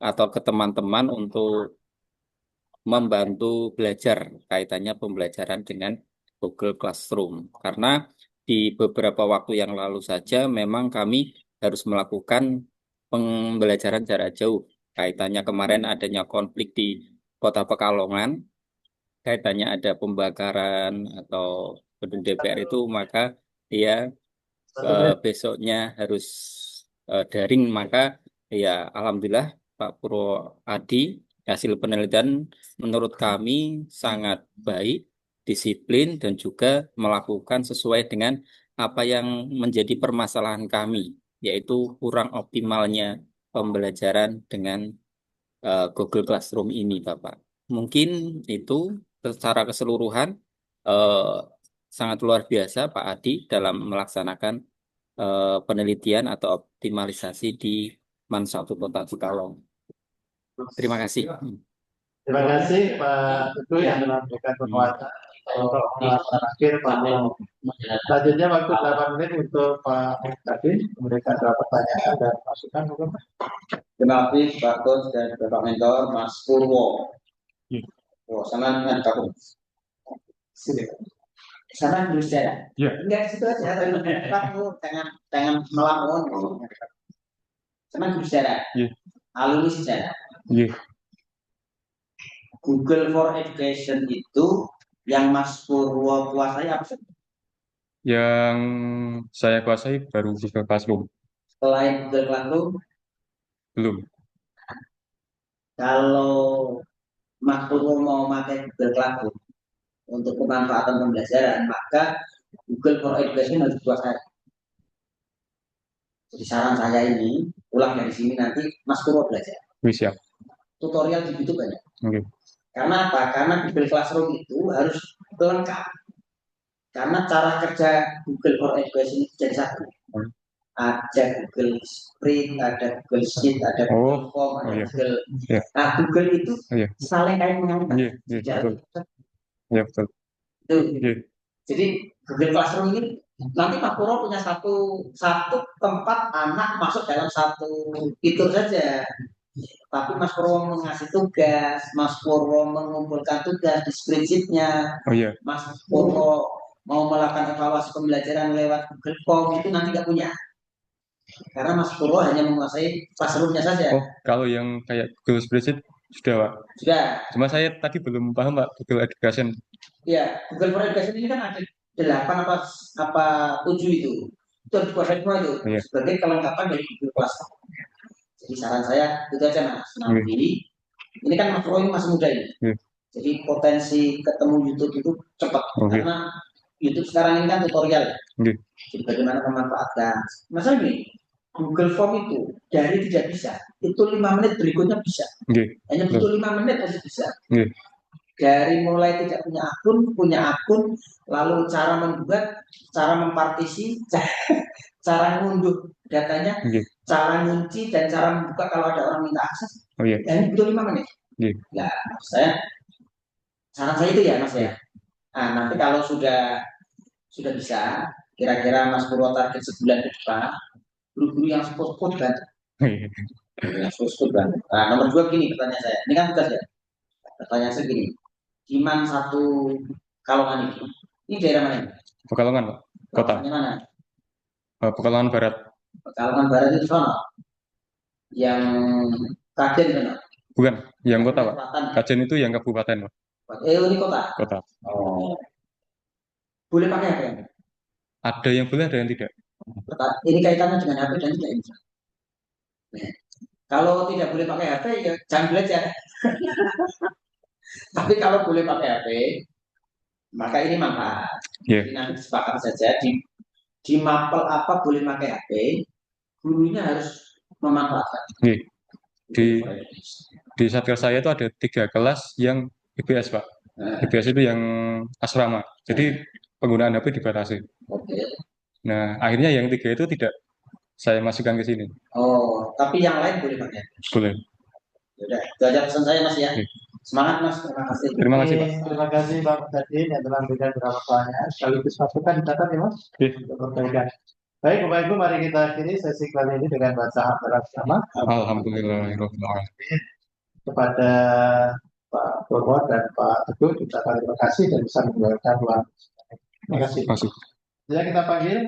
atau ke teman-teman untuk membantu belajar kaitannya pembelajaran dengan Google Classroom. Karena di beberapa waktu yang lalu saja memang kami harus melakukan pembelajaran jarak jauh. Kaitannya kemarin adanya konflik di Kota Pekalongan, kaitannya ada pembakaran atau gedung DPR itu, maka dia besoknya harus daring. Maka ya alhamdulillah Pak Purwo Adi, hasil penelitian menurut kami sangat baik, disiplin, dan juga melakukan sesuai dengan apa yang menjadi permasalahan kami, yaitu kurang optimalnya pembelajaran dengan Google Classroom ini, Bapak. Mungkin itu secara keseluruhan eh, sangat luar biasa Pak Adi dalam melaksanakan penelitian atau optimalisasi di Mansatu Kota Cikalong. Terima kasih. Terima kasih Pak Teguh yang telah memberikan penguatan untuk terakhir Pak Neng. Selanjutnya waktu 8 menit untuk Pak Tadi memberikan beberapa pertanyaan dan masukan mungkin. Terima kasih Pak Coach dan Bapak Mentor Mas Purwo. Oh, sama dengan kamu. Sana dulu saja. Enggak situ aja. Kamu jangan melamun. Sama dulu saja. Alumni sejarah. Google for Education itu yang Mas Purwo kuasai apa sih? Yang saya kuasai baru Google Classroom. Selain Google Classroom, Belum. kalau Mas Purwo mau pakai Google Classroom untuk pemanfaatan pembelajaran, maka Google for Education harus dikuasai. Jadi saran saya ini, pulang dari sini nanti Mas Purwo belajar. Siap. Tutorial di YouTube banyak. Oke. Karena apa? Karena Google Classroom itu harus lengkap. Karena cara kerja Google for Education itu jadi satu. Ada Google Sprint, ada Google Sheet, ada Google Form, ada Google. Nah, Google itu saling kait mengangkat. Betul. Ya, betul. Jadi Google Classroom ini nanti Pak Purwo punya satu tempat anak masuk dalam satu fitur saja. Tapi Mas Purwo mengasih tugas, Mas Purwo mengumpulkan tugas di spreadsheet-nya. Mas Purwo mau melakukan evaluasi pembelajaran lewat Google Form itu nanti nggak punya. Karena Mas Purwo hanya menguasai classroom-nya saja. Oh, kalau yang kayak Google Spreadsheet sudah, Pak. Sudah. Cuma saya tadi belum paham, Pak, Google Education. Iya, Google for Education ini kan ada 8 apa 7 itu. Itu harus dikuasai semua itu. Sebagai kelengkapan dari Google Classroom. Jadi saran saya itu aja Mas. Nanti ini kan Mas Purwo ini masih muda ini. Jadi potensi ketemu YouTube itu cepat. Karena YouTube sekarang ini kan tutorial. Jadi bagaimana memanfaatkan. Masalah ini Google Form itu dari tidak bisa, itu 5 menit berikutnya bisa. Hanya butuh 5 menit harus bisa. Dari mulai tidak punya akun, lalu cara membuat, cara mempartisi, cara ngunduh datanya, cara ngunci, dan cara membuka kalau ada orang minta akses. Ini butuh 5 menit. Nah, saran saya itu ya Mas ya. Nah, nanti kalau sudah bisa, kira-kira Mas Purwo target sebulan ke depan, guru-guru yang sport bantu. Nah, nomor 2 begini pertanyaan saya. Ini kan tugas ya. Pertanyaan saya begini. Iman satu Kalongan ini daerah mana? Pekalongan, Pak. Kota. Mana? Pekalongan Barat. Pekalongan Barat itu sana. Yang Kajen sana. Bukan, yang kota, Pak. Kajen itu yang kabupaten, Pak. Ini kota. Kota. Oh. Boleh pakai apa ya? Ada yang boleh, ada yang tidak. Ini kaitannya dengan HP dan tidak bisa. Kalau tidak boleh pakai HP, ya jangan belajar. Tapi kalau boleh pakai HP, maka ini manfaat. Jadi nanti sepakat saja di mapel apa boleh pakai HP, gurunya harus memanfaatkan. Di satgas saya itu ada 3 kelas yang IBS, Pak. IBS itu yang asrama. Jadi penggunaan HP dibatasi. Nah, akhirnya yang 3 itu tidak saya masukkan ke sini. Oh, tapi yang lain boleh pakai? Boleh. Sudah, itu aja pesan saya Mas ya. Semangat Mas, terima kasih. Terima kasih Pak. Terima kasih Pak Tadi yang telah memberikan beberapa pertanyaan. Sekaligus masukan dicatat ya Mas. Untuk perbaikan. Baik, Bapak Ibu, mari kita akhiri sesi kali ini dengan baca hamdalah bersama. Alhamdulillahirobbilalamin. Kepada Pak Purwo dan Pak Teguh, kita terima kasih dan bisa menjalankan ruang. Terima kasih. Terima kasih. Ya, kita panggil.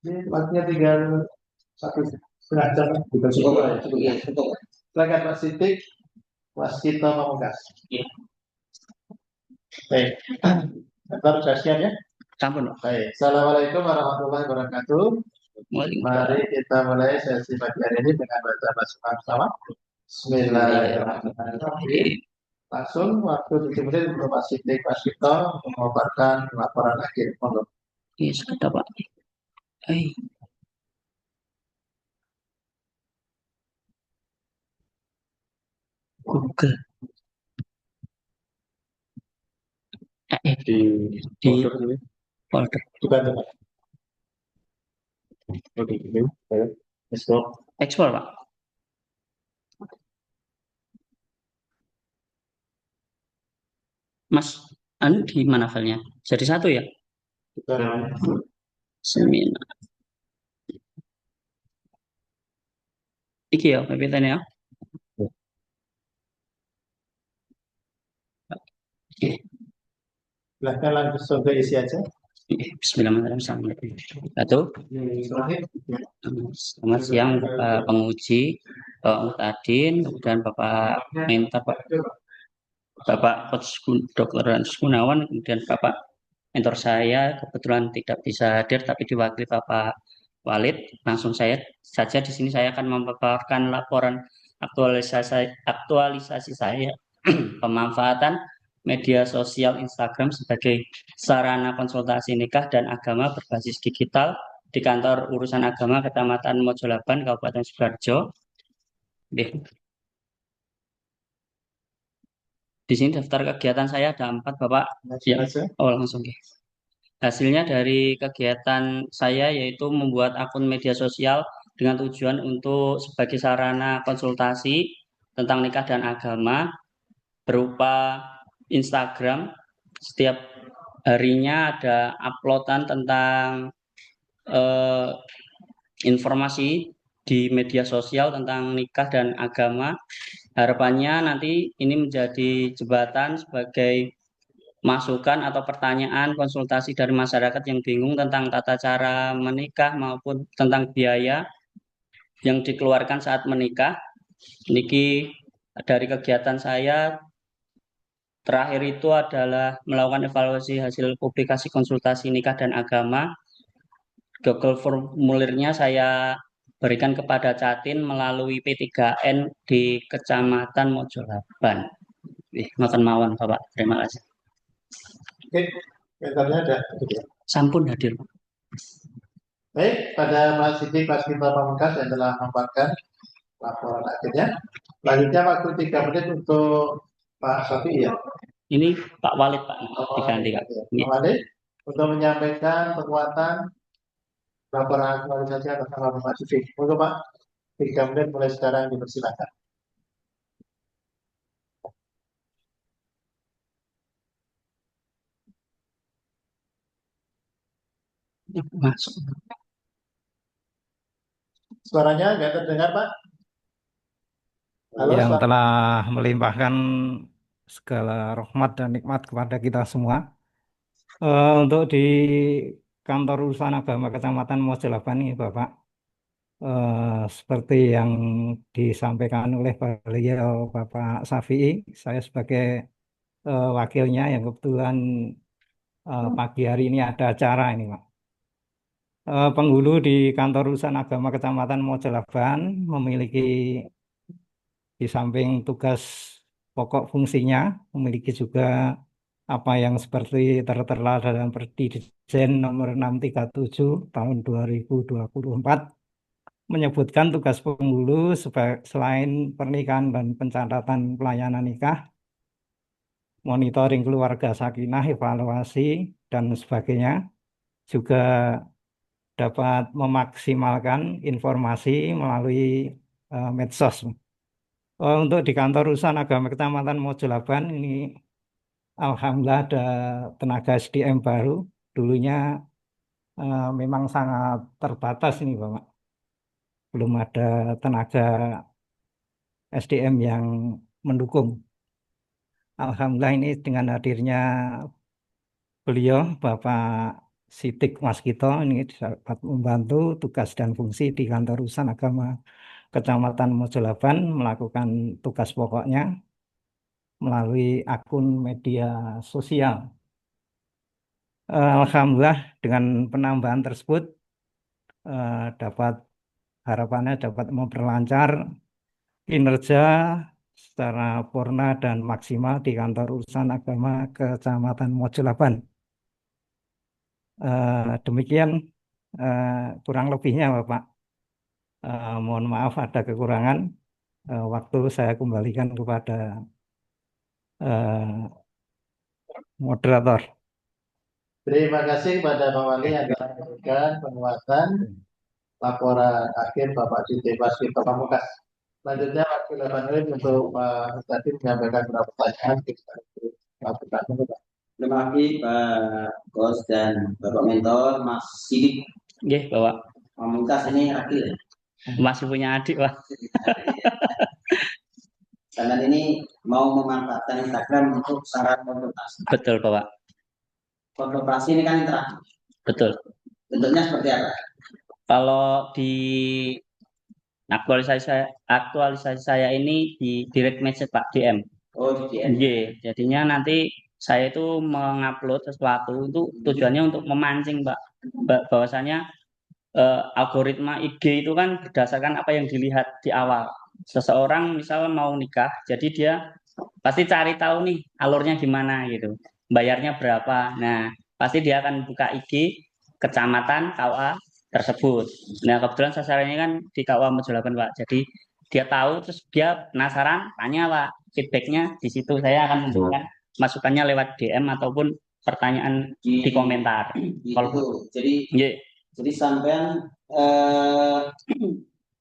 Ini waktunya tinggal 1,5 jam. Kita Cukup, cukup. Pak. Cukup, ya, cukup. Silakan Pak Sidik, Waskita Pamungkas. Iya. Baik. Baru sudah siap ya? Sampun, Pak. Baik. Assalamualaikum warahmatullahi wabarakatuh. Mari kita mulai sesi pagi hari ini dengan baca basmalah bersama. Bismillahirrahmanirrahim. Langsung waktu 7 menit untuk Pak Sidik Waskita untuk mengabarkan laporan akhir. Monggo. Iya, sekedar, Pak. Google. Di Di folder ini. folder. Bukan Pak. Oke, ini. Saya. Explore. Ekspor, Pak. Mas, anu di mana filenya? Jadi satu ya? Bukan. Seminar. Iki ya, PPT ya. Oke. Silahkan langsung ke isi aja. Bismillahirrahmanirrahim. Satu. Selamat siang Bapak penguji, Bapak Mutadin, kemudian Bapak mentor, Bapak Coach Dr. Gunawan, kemudian Bapak mentor saya kebetulan tidak bisa hadir tapi diwakili Bapak Walid. Langsung saya saja di sini saya akan memaparkan laporan aktualisasi saya pemanfaatan media sosial Instagram sebagai sarana konsultasi nikah dan agama berbasis digital di kantor urusan agama Kecamatan Mojolaban, Kabupaten Sidoarjo. Di sini daftar kegiatan saya ada 4, Bapak. Ya. Oh, langsung ya. Hasilnya dari kegiatan saya yaitu membuat akun media sosial dengan tujuan untuk sebagai sarana konsultasi tentang nikah dan agama berupa Instagram. Setiap harinya ada uploadan tentang informasi di media sosial tentang nikah dan agama. Harapannya nanti ini menjadi jembatan sebagai masukan atau pertanyaan konsultasi dari masyarakat yang bingung tentang tata cara menikah maupun tentang biaya yang dikeluarkan saat menikah. Niki dari kegiatan saya terakhir itu adalah melakukan evaluasi hasil publikasi konsultasi nikah dan agama. Google formulirnya saya berikan kepada Catin melalui P3N di Kecamatan Mojolaban. Makan mawon Bapak, terima kasih. Oke, mentornya ada. Sampun hadir. Baik, pada Pak Sidik Waskita Pamungkas yang telah memaparkan laporan akhirnya. Selanjutnya waktu 3 menit untuk Pak Sofi ya. Ini Pak Walid Pak, diganti Pak. Pak Walid untuk menyampaikan penguatan laporan aktualisasi atas nama Pak Sidik. Untuk Pak, 3 menit mulai sekarang dipersilakan. Masuk. Suaranya nggak terdengar Pak? Halo, yang Pak. telah melimpahkan segala rahmat dan nikmat kepada kita semua. Untuk di kantor urusan agama Kecamatan Mojolaban ini Bapak, seperti yang disampaikan oleh beliau Bapak Safi'i, saya sebagai wakilnya yang kebetulan pagi hari ini ada acara ini Pak. Penghulu di kantor urusan agama Kecamatan Mojolaban memiliki di samping tugas pokok fungsinya, memiliki juga apa yang seperti tertera dalam Perdijen nomor 637 tahun 2024 menyebutkan tugas penghulu selain pernikahan dan pencatatan pelayanan nikah, monitoring keluarga sakinah, evaluasi, dan sebagainya, juga dapat memaksimalkan informasi melalui medsos. Untuk di kantor urusan agama Kecamatan Mojolaban ini alhamdulillah ada tenaga SDM baru. Dulunya memang sangat terbatas ini Bapak. Belum ada tenaga SDM yang mendukung. Alhamdulillah ini dengan hadirnya beliau, Bapak Sidik Waskito, ini dapat membantu tugas dan fungsi di Kantor Urusan Agama Kecamatan Mojolaban melakukan tugas pokoknya melalui akun media sosial. Alhamdulillah dengan penambahan tersebut dapat harapannya dapat memperlancar kinerja secara purna dan maksimal di Kantor Urusan Agama Kecamatan Mojolaban. Demikian kurang lebihnya Bapak. Mohon maaf ada kekurangan. Waktu saya kembalikan kepada moderator. Terima kasih kepada Pak Wali yang telah memberikan penguatan laporan akhir Bapak Sidik Waskito Pamungkas. Selanjutnya waktu 8 menit untuk Pak Tadi menyampaikan beberapa pertanyaan. Terima kasih Pak Bos dan Bapak Mentor Mas Sidik. Nggih, Bapak. Pamungkas ini Akil. Masih punya adik, Pak. Kalian ini mau memanfaatkan Instagram untuk saran konsultasi. Betul, Bapak. Konsultasi ini kan interaktif. Betul. Bentuknya seperti apa? Kalau di aktualisasi saya ini di direct message Pak, DM. Oh, di DM. Nggih, jadinya nanti saya itu mengupload sesuatu itu tujuannya untuk memancing, Pak. Bahwasanya algoritma IG itu kan berdasarkan apa yang dilihat di awal. Seseorang misalnya mau nikah, jadi dia pasti cari tahu nih alurnya gimana gitu, bayarnya berapa. Nah, pasti dia akan buka IG kecamatan KUA tersebut. Nah, kebetulan sasarannya kan di KUA Mojolaban, Pak. Jadi dia tahu, terus dia penasaran, tanya Pak, feedbacknya di situ. Saya akan memberikan masukannya lewat DM ataupun pertanyaan di komentar. Kalau Gitu. Jadi yeah. Jadi sampean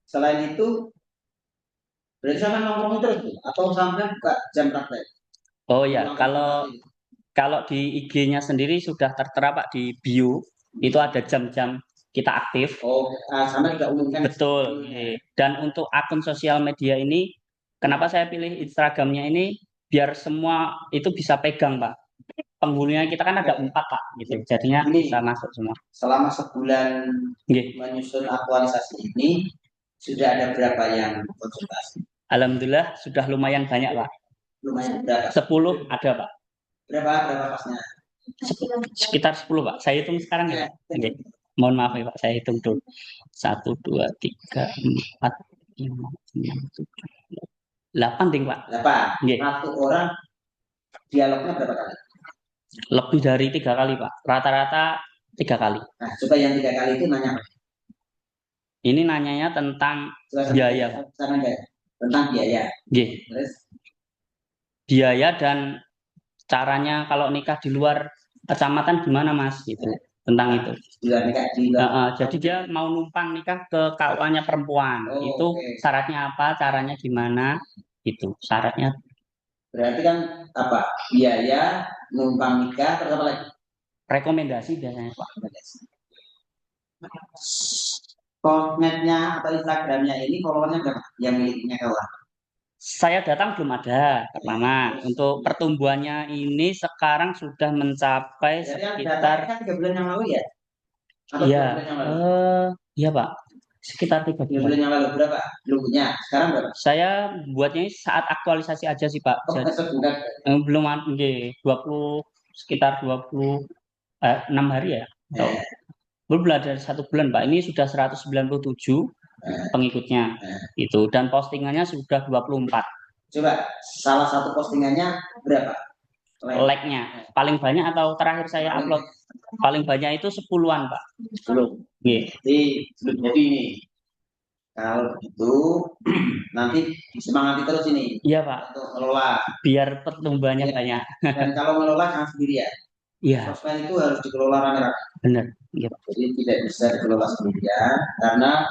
selain itu berarti sampean nongkrong terus atau sampean buka jam praktek? Oh ya, kalau di IG-nya sendiri sudah tertera Pak di bio, itu ada jam-jam kita aktif. Oh, sampean juga umumkan. Betul. Dan untuk akun sosial media ini, kenapa saya pilih Instagramnya ini? Biar semua itu bisa pegang, Pak. Penghulunya kita kan ada 4 Pak, gitu. Jadinya Ini, bisa masuk semua. Selama sebulan menyusun aktualisasi ini, sudah ada berapa yang konsultasi? Alhamdulillah sudah lumayan banyak Pak. Lumayan berapa? 10 ada Pak. Berapa pasnya? Sekitar 10 Pak. Saya hitung sekarang ya. Okay. Mohon maaf ya Pak, saya hitung dulu. 1, 2, 3, 4, 5, 6, 7, 8 ding Pak. 8. Okay. Satu orang dialognya berapa kali? Lebih dari 3 kali Pak. Rata-rata 3 kali. Nah, coba yang 3 kali itu nanya apa? Ini nanyanya tentang biaya. Tentang biaya. Okay. Terus? Biaya dan caranya kalau nikah di luar kecamatan gimana Mas? Gitu. Tentang itu. Jadi dia mau numpang nikah ke KUA-nya perempuan. Oh, itu syaratnya apa? Caranya gimana? Itu syaratnya. Berarti kan apa? Biaya, numpang nikah, terus apa lagi? Rekomendasi biasanya Pak. Sosmednya atau Instagramnya ini followernya berapa? Yang miliknya KUA? Saya datang belum ada pertama. Untuk pertumbuhannya ini sekarang sudah mencapai sekitar kan 3 bulan yang lalu ya? Iya. Iya Pak. Sekitar 3 bulan yang lalu berapa? Belum punya. Sekarang berapa? Saya buatnya saat aktualisasi aja sih Pak. Belum ada sekitar 26 hari ya. Belum ada 1 bulan Pak. Ini sudah 197 pengikutnya itu, dan postingannya sudah 24. Coba salah satu postingannya berapa? Like-nya paling banyak atau terakhir saya upload paling banyak itu 10-an Pak. 10. Jadi ini kalau begitu nanti disemangati terus ini. Iya Pak. Untuk mengelola. Biar pertumbuhannya banyak. Dan kalau mengelola jangan sendiri ya. Iya. Sosmed itu harus dikelola rame-rame. Benar. Iya. Jadi tidak bisa dikelola sendirian karena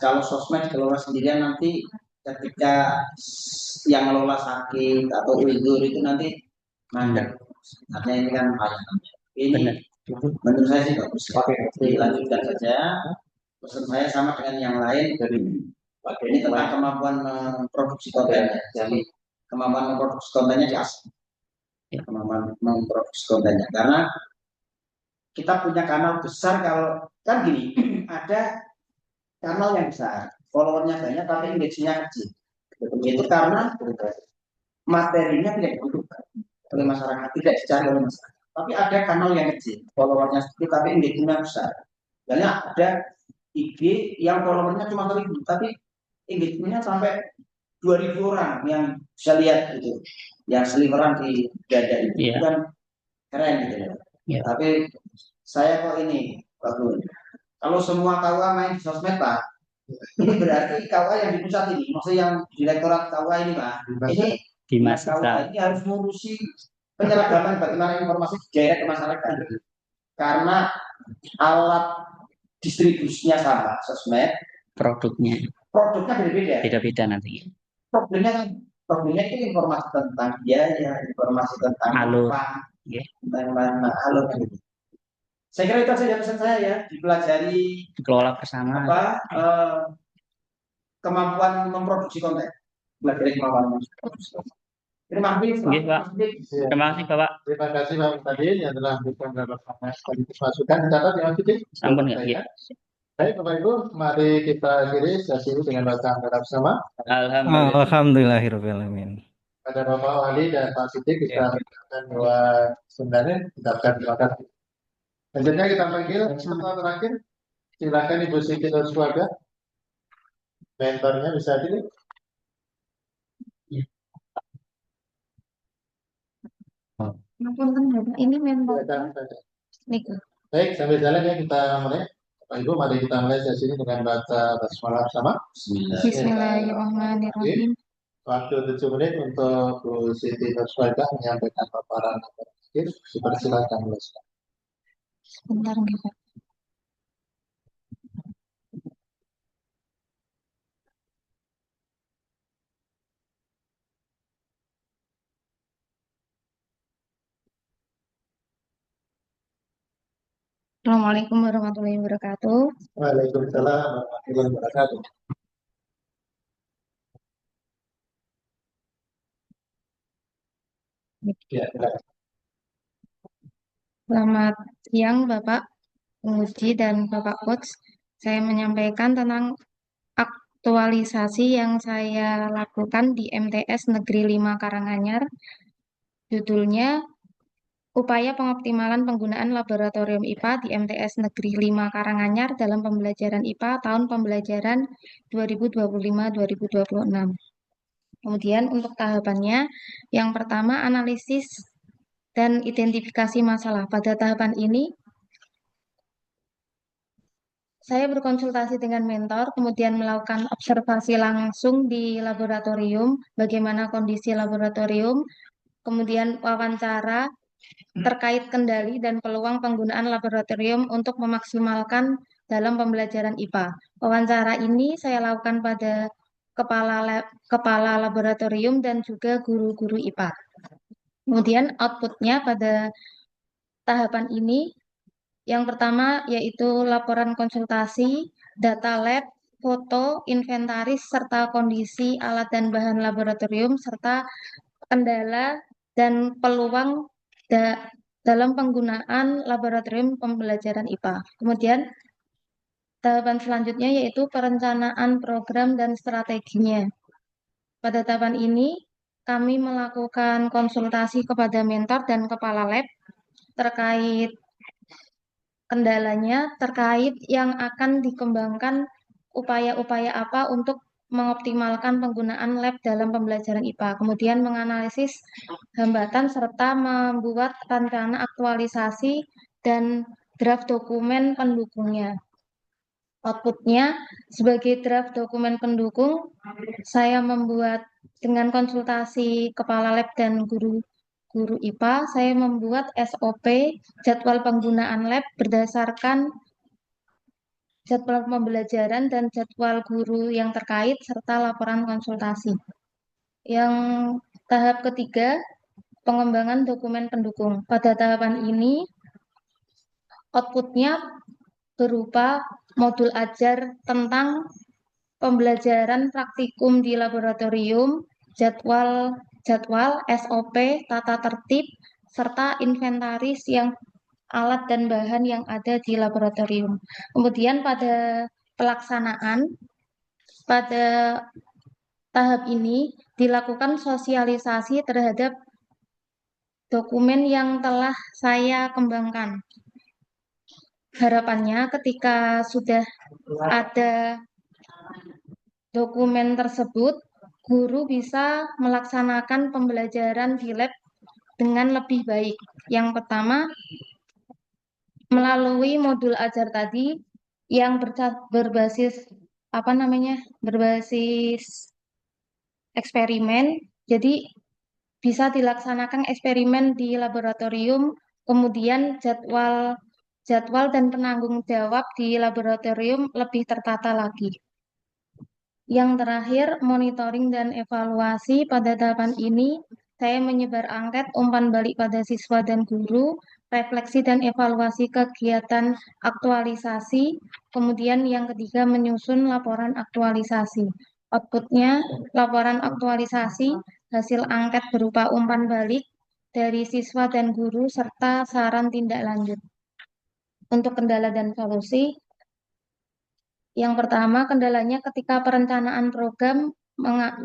kalau sosmed dikelola sendirian nanti ketika yang mengelola sakit atau uzur itu nanti mandek. Artinya ini kan banyak. Ini Menurut saya sih bagus. Dilanjutkan saja. Pesan saya sama dengan yang lain. Ini tentang kemampuan memproduksi kontennya. Jadi kemampuan memproduksi kontennya diasah. Kemampuan memproduksi kontennya. Karena kita punya kanal besar kalau kan gini, ada kanal yang besar, followernya banyak tapi engagement-nya kecil. Itu karena materinya tidak dibutuhkan oleh masyarakat, tidak dicari oleh masyarakat. Tapi ada kanal yang kecil, followernya sedikit tapi engagement-nya besar. Banyak ada IG yang followernya cuma 1.000, tapi engagement-nya sampai 2.000 orang yang bisa lihat itu, yang seliweran di dada itu kan keren gitu ya. Tapi saya kok ini, Pak Gun, kalau semua KUA main di sosmed Pak, ini berarti KUA yang di pusat ini, maksudnya yang direktorat KUA ini Pak, ini Dimas KUA ini harus mengurusi penyeragaman bagaimana informasi direct ke masyarakat. Karena alat distribusinya sama, sosmed, produknya produknya berbeda. beda-beda nanti. Problemnya itu informasi tentang biaya, informasi tentang Alur. tentang mana alur. Saya kira itu saja pesan saya ya, dipelajari Dikelola bersama. Kemampuan memproduksi konten. Belajar kemampuan memproduksi konten. Terima kasih, Pak. Terima kasih, Bapak. Terima kasih Pak Mustadin yang telah memberikan beberapa masukan. Catat ya, Mas. Sampun ya. Baik, Bapak Ibu, mari kita akhiri sesi ini dengan bacaan doa bersama. Alhamdulillahirobbilalamin. Pada Bapak Wali dan Pak Sidik kita mengucapkan doa sebenarnya ucapkan terima kasih. Selanjutnya kita panggil peserta terakhir. Silakan Ibu Siti Nursuaga. Mentornya bisa pilih. Ini member. Baik, sambil jalan ya kita mulai. Bapak Ibu, mari kita mulai sesi ini dengan baca basmalah bersama. Bismillahirrahmanirrahim. Waktu 7 menit untuk Bu Siti Nursuaga menyampaikan paparan terakhir. Dipersilakan mulai. Sebentar gitu. Assalamualaikum warahmatullahi wabarakatuh. Waalaikumsalam warahmatullahi wabarakatuh. Ya, Selamat siang Bapak penguji dan Bapak Coach. Saya menyampaikan tentang aktualisasi yang saya lakukan di MTS Negeri 5 Karanganyar. Judulnya Upaya Pengoptimalan Penggunaan Laboratorium IPA di MTS Negeri 5 Karanganyar dalam pembelajaran IPA tahun pembelajaran 2025-2026. Kemudian untuk tahapannya, yang pertama analisis dan identifikasi masalah. Pada tahapan ini, saya berkonsultasi dengan mentor, kemudian melakukan observasi langsung di laboratorium, bagaimana kondisi laboratorium, kemudian wawancara terkait kendali dan peluang penggunaan laboratorium untuk memaksimalkan dalam pembelajaran IPA. Wawancara ini saya lakukan pada kepala laboratorium dan juga guru-guru IPA. Kemudian outputnya pada tahapan ini, yang pertama yaitu laporan konsultasi, data lab, foto, inventaris, serta kondisi alat dan bahan laboratorium, serta kendala dan peluang dalam penggunaan laboratorium pembelajaran IPA. Kemudian tahapan selanjutnya yaitu perencanaan program dan strateginya. Pada tahapan ini, kami melakukan konsultasi kepada mentor dan kepala lab terkait kendalanya, terkait yang akan dikembangkan upaya-upaya apa untuk mengoptimalkan penggunaan lab dalam pembelajaran IPA. Kemudian menganalisis hambatan serta membuat rencana aktualisasi dan draft dokumen pendukungnya. Outputnya, sebagai draft dokumen pendukung, saya membuat dengan konsultasi kepala lab dan guru IPA, saya membuat SOP, jadwal penggunaan lab berdasarkan jadwal pembelajaran dan jadwal guru yang terkait, serta laporan konsultasi. Yang tahap ketiga, pengembangan dokumen pendukung. Pada tahapan ini, outputnya berupa modul ajar tentang pembelajaran praktikum di laboratorium, jadwal, SOP, tata tertib, serta inventaris yang alat dan bahan yang ada di laboratorium. Kemudian pada pelaksanaan, pada tahap ini dilakukan sosialisasi terhadap dokumen yang telah saya kembangkan. Harapannya ketika sudah ada dokumen tersebut, guru bisa melaksanakan pembelajaran di lab dengan lebih baik. Yang pertama, melalui modul ajar tadi yang berbasis berbasis eksperimen. Jadi bisa dilaksanakan eksperimen di laboratorium, kemudian jadwal dan penanggung jawab di laboratorium lebih tertata lagi. Yang terakhir, monitoring dan evaluasi. Pada tahapan ini, saya menyebar angket umpan balik pada siswa dan guru, refleksi dan evaluasi kegiatan aktualisasi, kemudian yang ketiga menyusun laporan aktualisasi. Outputnya, laporan aktualisasi, hasil angket berupa umpan balik dari siswa dan guru, serta saran tindak lanjut. Untuk kendala dan solusi, yang pertama, kendalanya ketika perencanaan program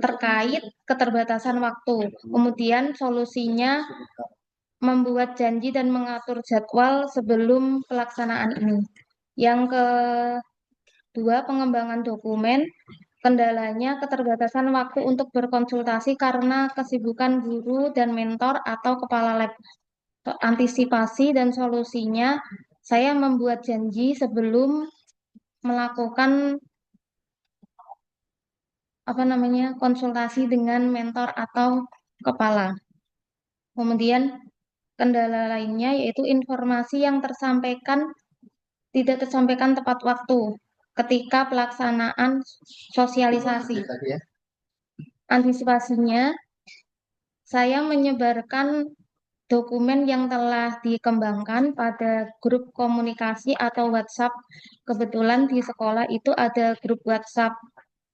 terkait keterbatasan waktu. Kemudian solusinya membuat janji dan mengatur jadwal sebelum pelaksanaan ini. Yang kedua, pengembangan dokumen. Kendalanya keterbatasan waktu untuk berkonsultasi karena kesibukan guru dan mentor atau kepala lab. Antisipasi dan solusinya, saya membuat janji sebelum melakukan konsultasi dengan mentor atau kepala. Kemudian kendala lainnya yaitu informasi yang tidak tersampaikan tepat waktu ketika pelaksanaan sosialisasi. Antisipasinya, saya menyebarkan dokumen yang telah dikembangkan pada grup komunikasi atau WhatsApp. Kebetulan di sekolah itu ada grup WhatsApp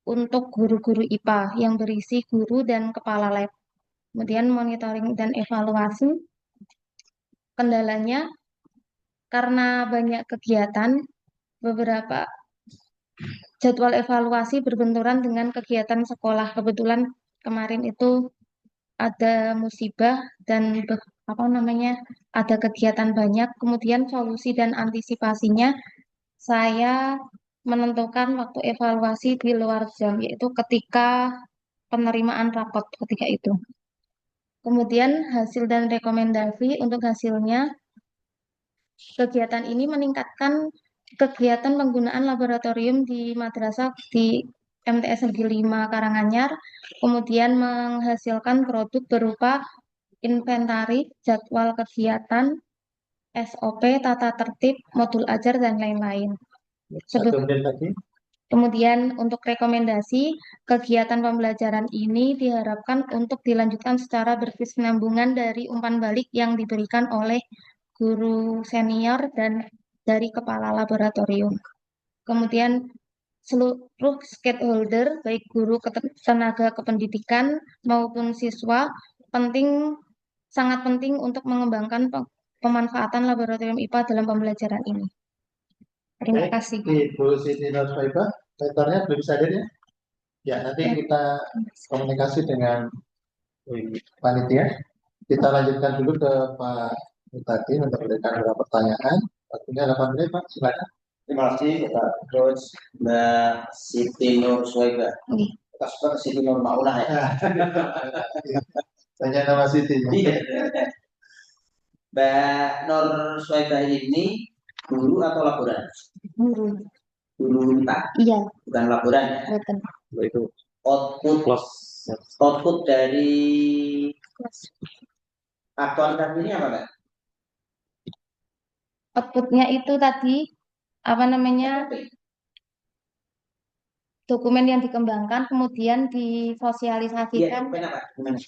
untuk guru-guru IPA yang berisi guru dan kepala lab. Kemudian monitoring dan evaluasi. Kendalanya karena banyak kegiatan, beberapa jadwal evaluasi berbenturan dengan kegiatan sekolah. Kebetulan kemarin itu ada musibah dan ada kegiatan banyak. Kemudian solusi dan antisipasinya, saya menentukan waktu evaluasi di luar jam, yaitu ketika penerimaan rapot ketika itu. Kemudian hasil dan rekomendasi. Untuk hasilnya, kegiatan ini meningkatkan kegiatan penggunaan laboratorium di madrasah di MTS Negeri 5 Karanganyar, kemudian menghasilkan produk berupa inventaris, jadwal kegiatan, SOP, tata tertib, modul ajar, dan lain-lain. Kemudian untuk rekomendasi, kegiatan pembelajaran ini diharapkan untuk dilanjutkan secara berkesinambungan dari umpan balik yang diberikan oleh guru senior dan dari kepala laboratorium. Kemudian seluruh stakeholder, baik guru, tenaga kependidikan maupun siswa, sangat penting untuk mengembangkan pemanfaatan laboratorium IPA dalam pembelajaran ini. Terima kasih. Ibu Siti Nurfaibah, mentornya belum bisa hadir ya? Ya, nanti kita komunikasi dengan panitia. Kita lanjutkan dulu ke Pak Mutadi untuk memberikan beberapa pertanyaan. Waktunya 8 menit, Pak. Silakan. Terima kasih Pak Coach Mbak Siti Nurfaibah. Kita suka Siti Nur Maunah ya. Tanya nama Siti. Mbak Nurfaibah ini guru atau laboran? Guru. Guru IPA? Iya. Bukan laboran ya? Betul. Itu output dari aktualitas ini apa, Mbak? Outputnya itu tadi dokumen yang dikembangkan kemudian disosialisasikan, Iya, apa? Gimana?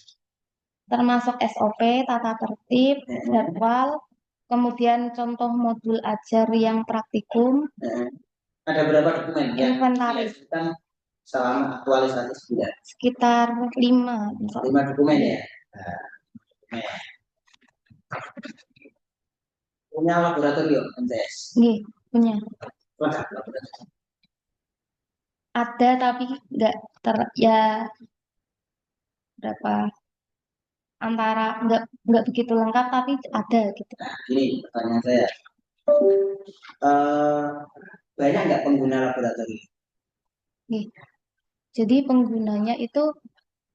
termasuk SOP, tata tertib, jadwal, kemudian contoh modul ajar yang praktikum, Ada berapa dokumen yang inventaris diajukan selama aktualisasi sebulan? sekitar 5. 5 dokumen ya. Nah, punya laboratorium MTS. Nih, punya. Lengkap laboratorium. Ada tapi nggak ya berapa antara nggak begitu lengkap tapi ada gitu. Nah, ini pertanyaan saya. Banyak nggak pengguna laboratorium? Nih, jadi penggunanya itu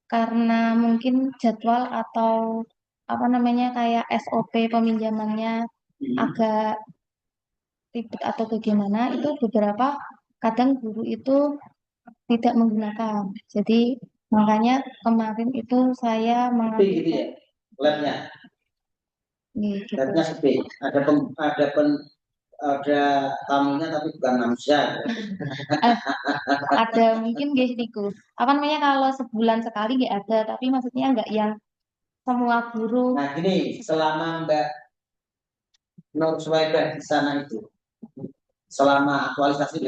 karena mungkin jadwal atau apa namanya kayak SOP peminjamannya agak ribet atau bagaimana, itu beberapa kadang guru itu tidak menggunakan. Jadi makanya kemarin itu saya Sepi mengambil gitu ya, labnya. gitu. Labnya sepi. Ada tamunya tapi bukan manusia. Ada mungkin niku apa namanya kalau sebulan sekali nggak ada, tapi maksudnya nggak yang semua guru. Nah gini, selama Mbak Nur Suwaida di sana itu, selama aktualisasi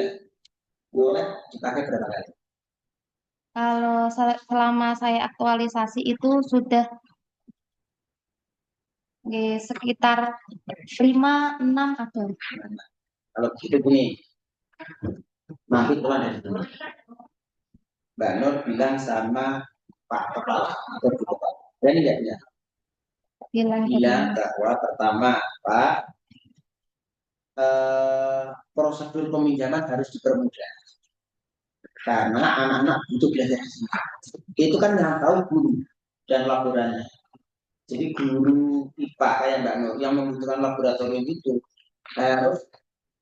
boleh dipakai berapa kali? Kalau selama saya aktualisasi itu sudah sekitar 5-6 ada. Kalau gitu gini, nanti pulang dari sini. Mbak Nur bilang sama Pak Kepala atau Bu Kepala. Berani nggak bilang? Bilang bahwa pertama, Pak, prosedur peminjaman harus dipermudah. Karena anak-anak butuh belajar di sini. Itu kan yang tahu guru dan laborannya. Jadi guru IPA kayak Mbak Nur yang membutuhkan laboratorium itu harus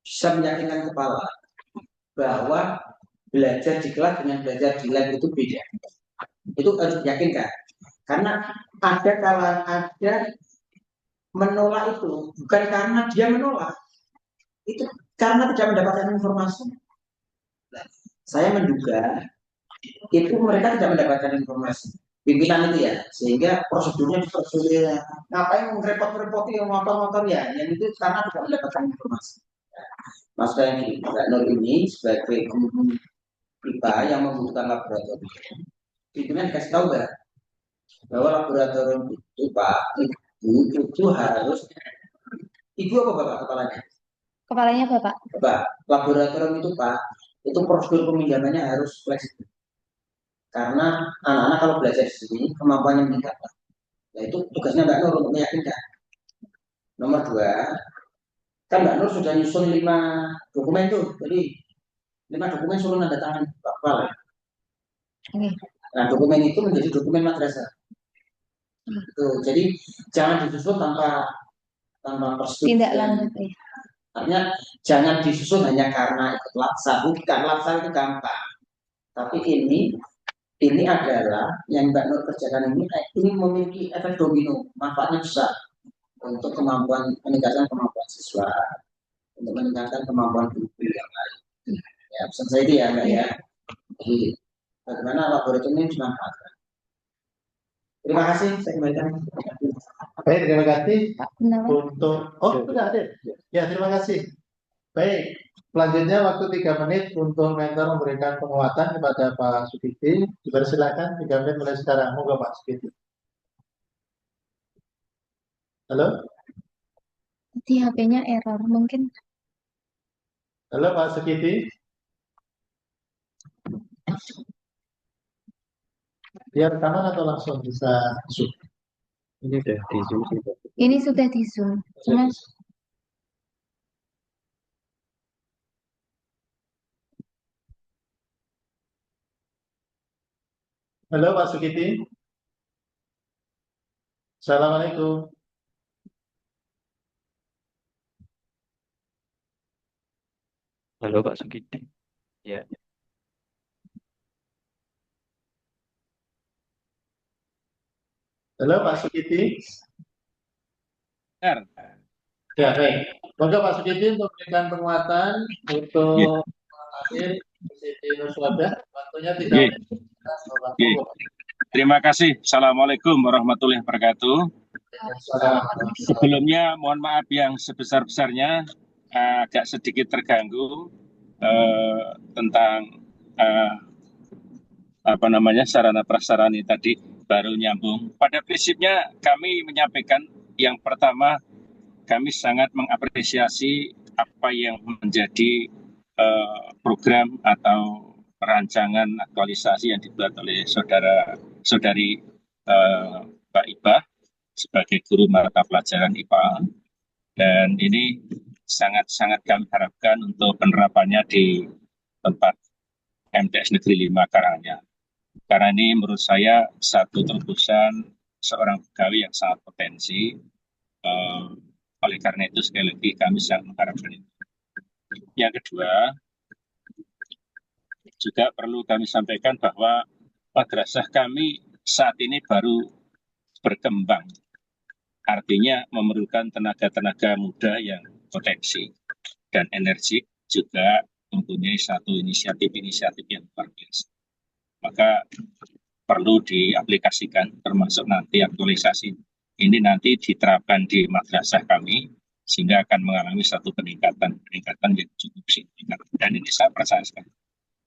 bisa meyakinkan kepala bahwa belajar di kelas dengan belajar di lab itu beda. Itu harus diyakinkan. Karena ada kalangan ada menolak itu bukan karena dia menolak, itu karena tidak mendapatkan informasi. Nah, saya menduga itu mereka tidak mendapatkan informasi pimpinan itu ya, sehingga prosedurnya dipersulit. Ngapain repot-repoti yang motor-motor ya, yang itu karena tidak mendapatkan informasi. Mas Randy, Mbak Nur ini sebagai guru IPA yang membutuhkan laboratorium, pimpinan kasih tahu nggak bahwa laboratorium itu Pak itu harus ibu apa bapak kepalanya? Kepalanya bapak. Bapak, laboratorium itu Pak, itu prosedur peminjamannya harus fleksibel. Karena anak-anak kalau belajar di sini kemampuannya meningkat. Nah, itu tugasnya Mbak Nur untuk meyakinkan. Nomor 2, kan Mbak Nur sudah nyusun 5 dokumen tuh, jadi 5 dokumen suruh nanda tangan Pak Kepala. Nah, dokumen itu menjadi dokumen madrasah. Jadi jangan disusun tanpa persetujuan. Tidak lanjut ya. Artinya jangan disusun hanya karena ikut laksa. Bukan, laksa itu gampang. Tapi ini adalah yang Mbak Nur kerjakan ini memiliki efek domino, manfaatnya besar untuk meningkatkan kemampuan siswa, untuk meningkatkan kemampuan guru yang lain. Ya, pesan saya itu ya Mbak ya. Jadi bagaimana laboratorium ini dimanfaatkan. Terima kasih, saya kembalikan. Baik, terima kasih Kenapa? untuk sudah ada. Ya, terima kasih. Baik, selanjutnya waktu 3 menit untuk mentor memberikan penguatan kepada Pak Sukiti. Dipersilakan 3 menit mulai sekarang. Moga Pak Sukiti. Halo? Tadi HP-nya error mungkin. Halo Pak Sukiti. Dia rekaman atau langsung bisa Zoom? Ini sudah di Zoom sih. Ini sudah di Zoom. Cuma Halo Pak Sukiti. Assalamualaikum. Halo Pak Sukiti. Ya. Halo Pak Sukiti. Benar. Ya, baik. Moga Pak Sukiti untuk memberikan penguatan untuk hadir Siti Nuswada. Waktunya 3 menit. Terima kasih. Assalamualaikum warahmatullahi wabarakatuh. Sebelumnya mohon maaf yang sebesar-besarnya, agak sedikit terganggu tentang sarana prasarana tadi baru nyambung. Pada prinsipnya kami menyampaikan yang pertama, kami sangat mengapresiasi apa yang menjadi program atau rancangan aktualisasi yang dibuat oleh saudari Mbak Iba sebagai guru mata pelajaran IPA, dan ini sangat-sangat kami harapkan untuk penerapannya di tempat MTS Negeri 5 Karanganyar. Karena ini menurut saya satu terobosan seorang pegawai yang sangat potensi. Oleh karena itu sekali lagi kami sangat mengharapkan itu. Yang kedua, juga perlu kami sampaikan bahwa madrasah kami saat ini baru berkembang. Artinya memerlukan tenaga-tenaga muda yang potensi dan energi, juga mempunyai satu inisiatif-inisiatif yang luar biasa. Maka perlu diaplikasikan, termasuk nanti aktualisasi ini nanti diterapkan di madrasah kami, sehingga akan mengalami satu peningkatan yang cukup signifikan. Dan ini saya percaya sekali.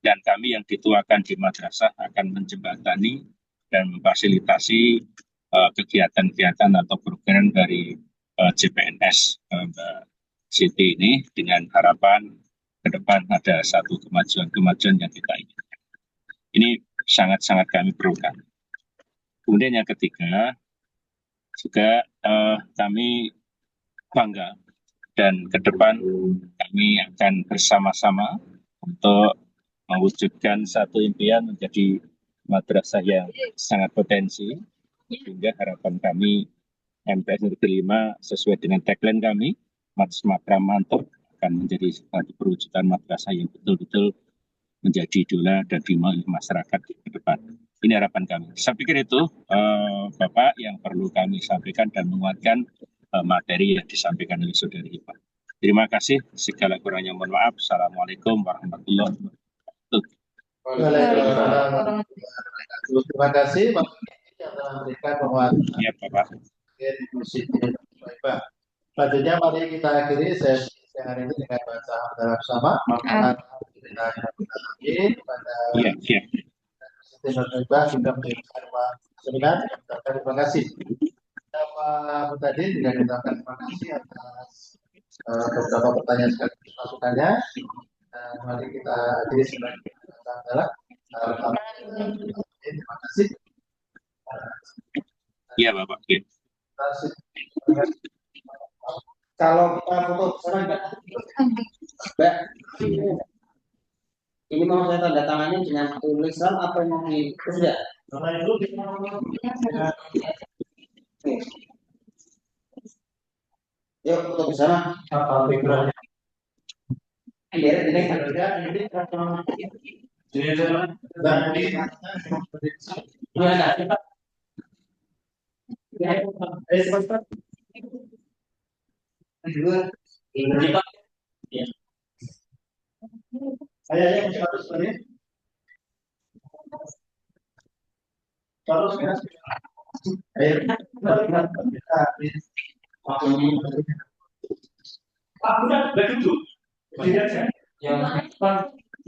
Dan kami yang dituakan di madrasah akan menjembatani dan memfasilitasi kegiatan-kegiatan atau program dari CPNS Mbak Siti ini, dengan harapan ke depan ada satu kemajuan yang kita inginkan. Ini sangat-sangat kami perlukan. Kemudian yang ketiga, juga kami bangga dan ke depan kami akan bersama-sama untuk mewujudkan satu impian menjadi madrasah yang sangat potensi, sehingga harapan kami MTS Negeri 5 sesuai dengan tagline kami, Mats Makram Mantap, akan menjadi satu perwujudan madrasah yang betul-betul menjadi idola dan dimiliki masyarakat ke depan. Ini harapan kami. Saya pikir itu Bapak yang perlu kami sampaikan dan menguatkan materi yang disampaikan oleh saudari Ipa. Terima kasih. Segala kurangnya mohon maaf. Assalamualaikum warahmatullahi wabarakatuh. Waalaikumsalam. Terima kasih Pak yang telah memberikan penguatan. Ya Bapak. Selanjutnya mari kita akhiri sesi siang ini dengan baca hamdalah bersama. Iya. Terima kasih. Pak Mutadin juga mengucapkan terima kasih atas beberapa pertanyaan sekaligus masukannya. Mari kita akhiri sebagai hamdalah. Terima kasih. Iya Bapak. Ya. Kalau kita foto bersama enggak? Mbak, ini mau saya tanda tangannya dengan tulisan apa yang mau di sudah? Yuk foto bersama. Saya harus ini. Terus ya.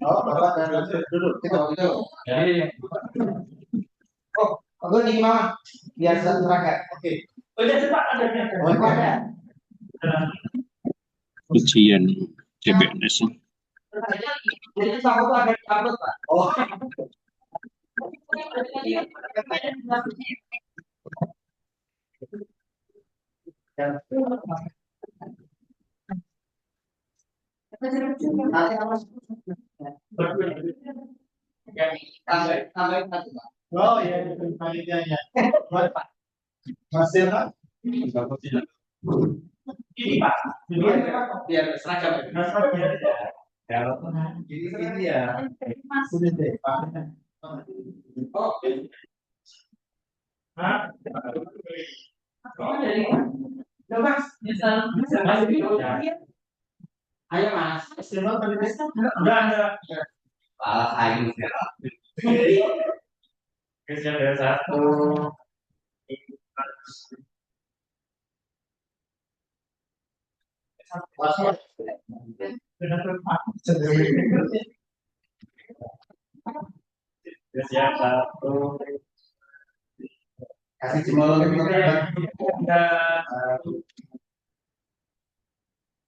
Oh, Bapak dan duduk. Kita duduk. Oh, aku nih Mama. Biar seragam. Oke. Ujian CPNS. Oh. Oh ya, panitianya. Masih Pak? Ini Pak. Biar seragam. Ini ya. Sudah deh, Pak. Oh. Hah? Mas. Ayo Mas. Enggak ada. Ayo. Satu. Siap, satu. Kasih jempol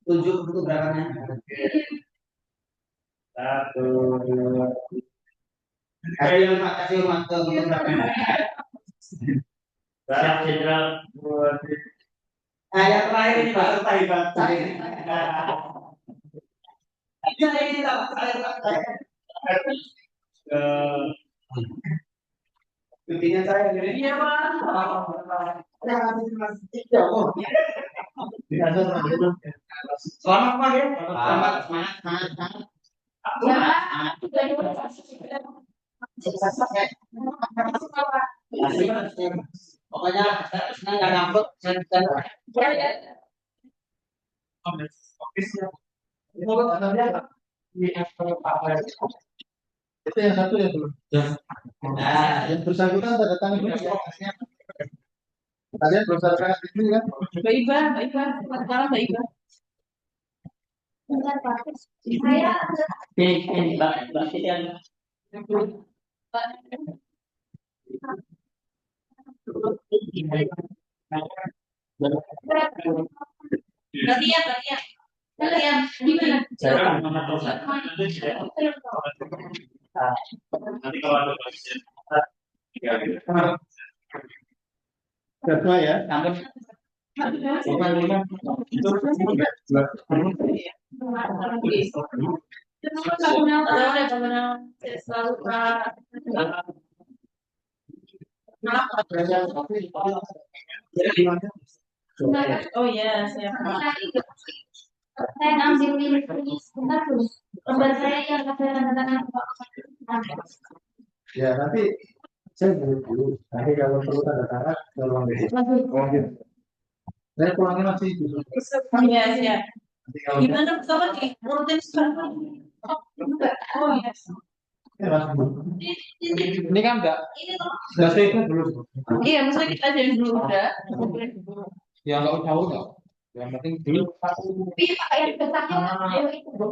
Tunjuk untuk gerakannya. Satu. Kasih hormat ke untuk gerakannya. Siap, Jenderal. Nah, yang terakhir ini Pak. Ini Intinya saya gini. Iya, Pak. Selamat Pak ya. Selamat, semangat. Pokoknya senang nggak ngambek. Itu yang satu ya belum. Nah, yang bersangkutan tanda tangan dulu ya. Kalian belum tanda tangan di sini kan? Mbak Iba, selamat Mbak Iba. Bentar, Pak. Saya Mbak Sitian. Kalian gimana? Nanti kalau ada kedua ya. Oh ya, saya ambil ini sebentar dulu. Lembar saya yang ada tanda tangan Pak. Ya nanti saya dulu. Nanti kalau perlu tanda tangan tolong deh. Saya pulangnya masih di iya, siap. nanti kalau Gimana pertama nih? Rutin sekarang. Oh iya. ini kan enggak save dulu. Iya, maksudnya kita aja dulu udah. Ya enggak jauh enggak. Yang penting dulu Tapi Pak yang besarnya ayo itu.